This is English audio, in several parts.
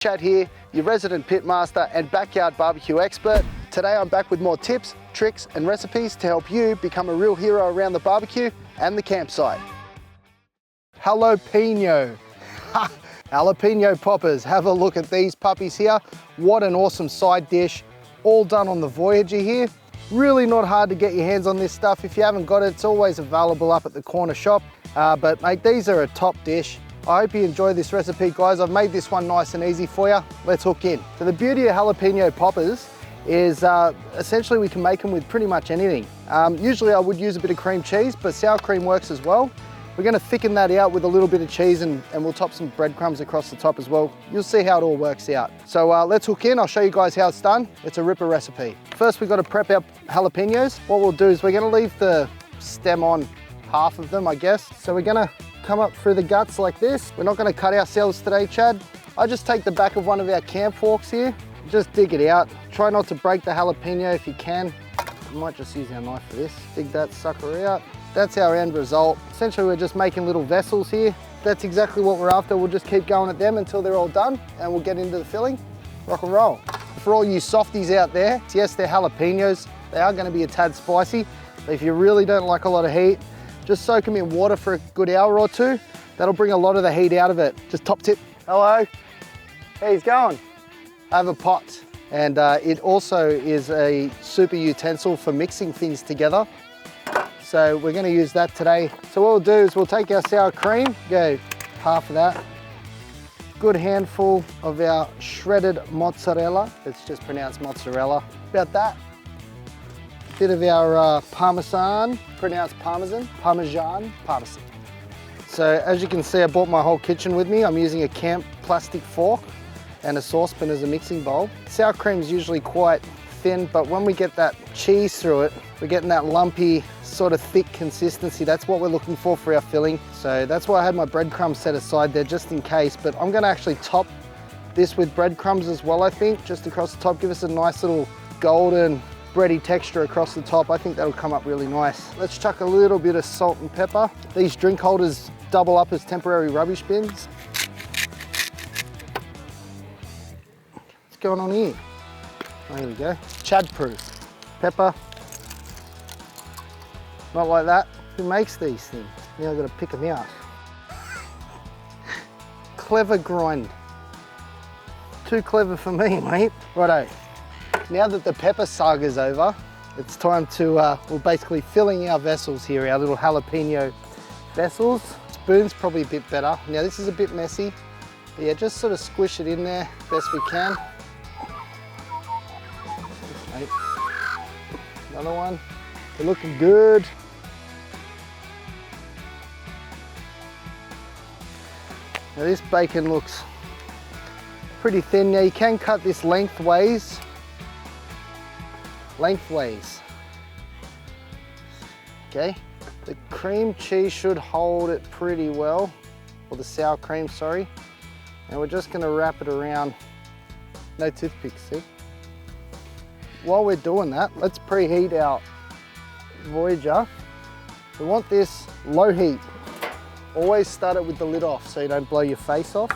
Chad here, your resident pitmaster and backyard barbecue expert. Today I'm back with more tips, tricks and recipes to help you become a real hero around the barbecue and the campsite. Jalapeno. Jalapeno poppers. Have a look at these puppies here. What an awesome side dish. All done on the Voyager here. Really not hard to get your hands on this stuff. If you haven't got it, it's always available up at the corner shop. But mate, these are a top dish. I hope you enjoy this recipe, guys. I've made this one nice and easy for you. Let's hook in. So the beauty of jalapeno poppers is essentially we can make them with pretty much anything. Usually I would use a bit of cream cheese, but sour cream works as well. We're gonna thicken that out with a little bit of cheese and we'll top some breadcrumbs across the top as well. You'll see how it all works out. So let's hook in. I'll show you guys how it's done. It's a ripper recipe. First, we've got to prep our jalapenos. What we'll do is we're gonna leave the stem on half of them, I guess. So we're gonna come up through the guts like this. We're not gonna cut ourselves today, Chad. I just take the back of one of our camp forks here, just dig it out. Try not to break the jalapeno if you can. I might just use our knife for this. Dig that sucker out. That's our end result. Essentially, we're just making little vessels here. That's exactly what we're after. We'll just keep going at them until they're all done and we'll get into the filling. Rock and roll. For all you softies out there, yes, they're jalapenos. They are gonna be a tad spicy, but if you really don't like a lot of heat, just soak them in water for a good hour or two. That'll bring a lot of the heat out of it. Just top tip. Hello, how's going? I have a pot, and it also is a super utensil for mixing things together. So we're gonna use that today. So what we'll do is we'll take our sour cream, go half of that. Good handful of our shredded mozzarella. It's just pronounced mozzarella. About that. Bit of our parmesan, pronounced parmesan. So as you can see, I brought my whole kitchen with me. I'm using a camp plastic fork and a saucepan as a mixing bowl. Sour cream is usually quite thin, but when we get that cheese through it, we're getting that lumpy, sort of thick consistency. That's what we're looking for our filling. So that's why I had my breadcrumbs set aside there just in case, but I'm gonna actually top this with breadcrumbs as well, I think, just across the top. Give us a nice little golden bready texture across the top. I think that'll come up really nice. Let's chuck a little bit of salt and pepper. These drink holders double up as temporary rubbish bins. What's going on here? Oh, here we go. Chad proof. Pepper. Not like that. Who makes these things? Now I've got to pick them out. Clever grind. Too clever for me, mate. Righto. Now that the pepper saga's over, it's time to, we're basically filling our vessels here, our little jalapeno vessels. Spoon's probably a bit better. Now this is a bit messy, but yeah, just sort of squish it in there best we can. Another one. They're looking good. Now this bacon looks pretty thin. Now you can cut this lengthways. Okay, the cream cheese should hold it pretty well, or the sour cream, sorry. And we're just gonna wrap it around. No toothpicks, see? While we're doing that, let's preheat our Voyager. We want this low heat. Always start it with the lid off so you don't blow your face off.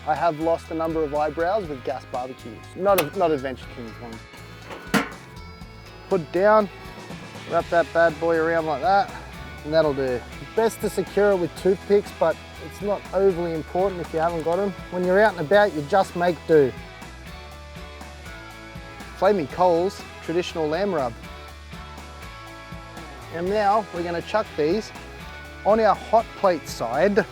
I have lost a number of eyebrows with gas barbecues, not Adventure Kings ones. Put it down, wrap that bad boy around like that, and that'll do. Best to secure it with toothpicks, but it's not overly important if you haven't got them. When you're out and about, you just make do. Flaming coals, traditional lamb rub. And now we're gonna chuck these on our hot plate side.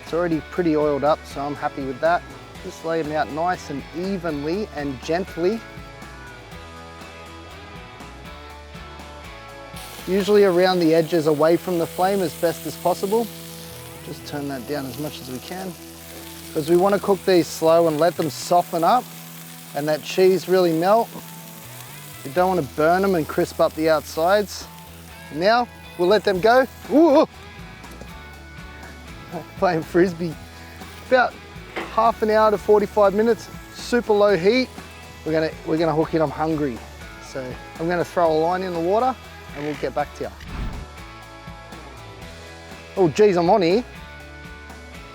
It's already pretty oiled up, so I'm happy with that. Just lay them out nice and evenly and gently. Usually around the edges, away from the flame as best as possible. Just turn that down as much as we can, because we want to cook these slow and let them soften up and that cheese really melt. You don't want to burn them and crisp up the outsides. Now we'll let them go. Ooh. Playing frisbee. About half an hour to 45 minutes, super low heat. We're gonna hook in. I'm hungry, so I'm gonna throw a line in the water and we'll get back to you. Oh geez, I'm on here.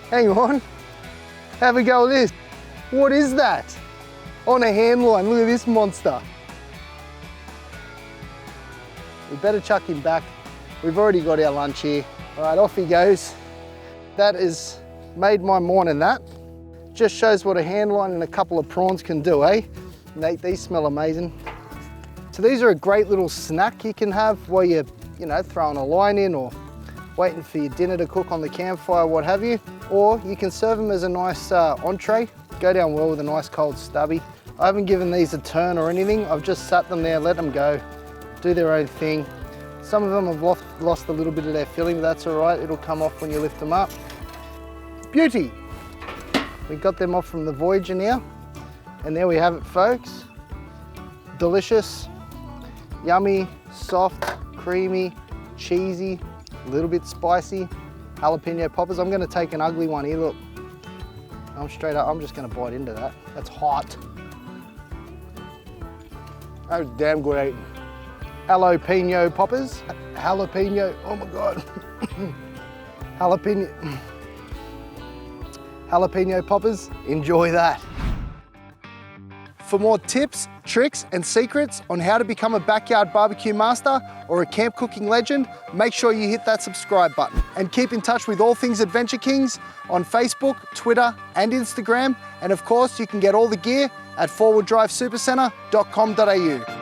Hang on. Have a go with this. What is that? On a hand line, look at this monster. We better chuck him back. We've already got our lunch here. All right, off he goes. That has made my morning that. Just shows what a hand line and a couple of prawns can do, eh? Nate, these smell amazing. So these are a great little snack you can have while you're, throwing a line in or waiting for your dinner to cook on the campfire, what have you. Or you can serve them as a nice entree. Go down well with a nice cold stubby. I haven't given these a turn or anything. I've just sat them there, let them go, do their own thing. Some of them have lost a little bit of their filling, but that's all right. It'll come off when you lift them up. Beauty. We got them off from the Voyager now. And there we have it, folks. Delicious, yummy, soft, creamy, cheesy, a little bit spicy jalapeno poppers. I'm gonna take an ugly one here, look. I'm straight up, I'm just gonna bite into that. That's hot. That was damn great. Jalapeno poppers. Jalapeno, oh my God. Jalapeno poppers, enjoy that. For more tips, tricks, and secrets on how to become a backyard barbecue master or a camp cooking legend, make sure you hit that subscribe button. And keep in touch with all things Adventure Kings on Facebook, Twitter, and Instagram. And of course, you can get all the gear at forwarddrivesupercentre.com.au.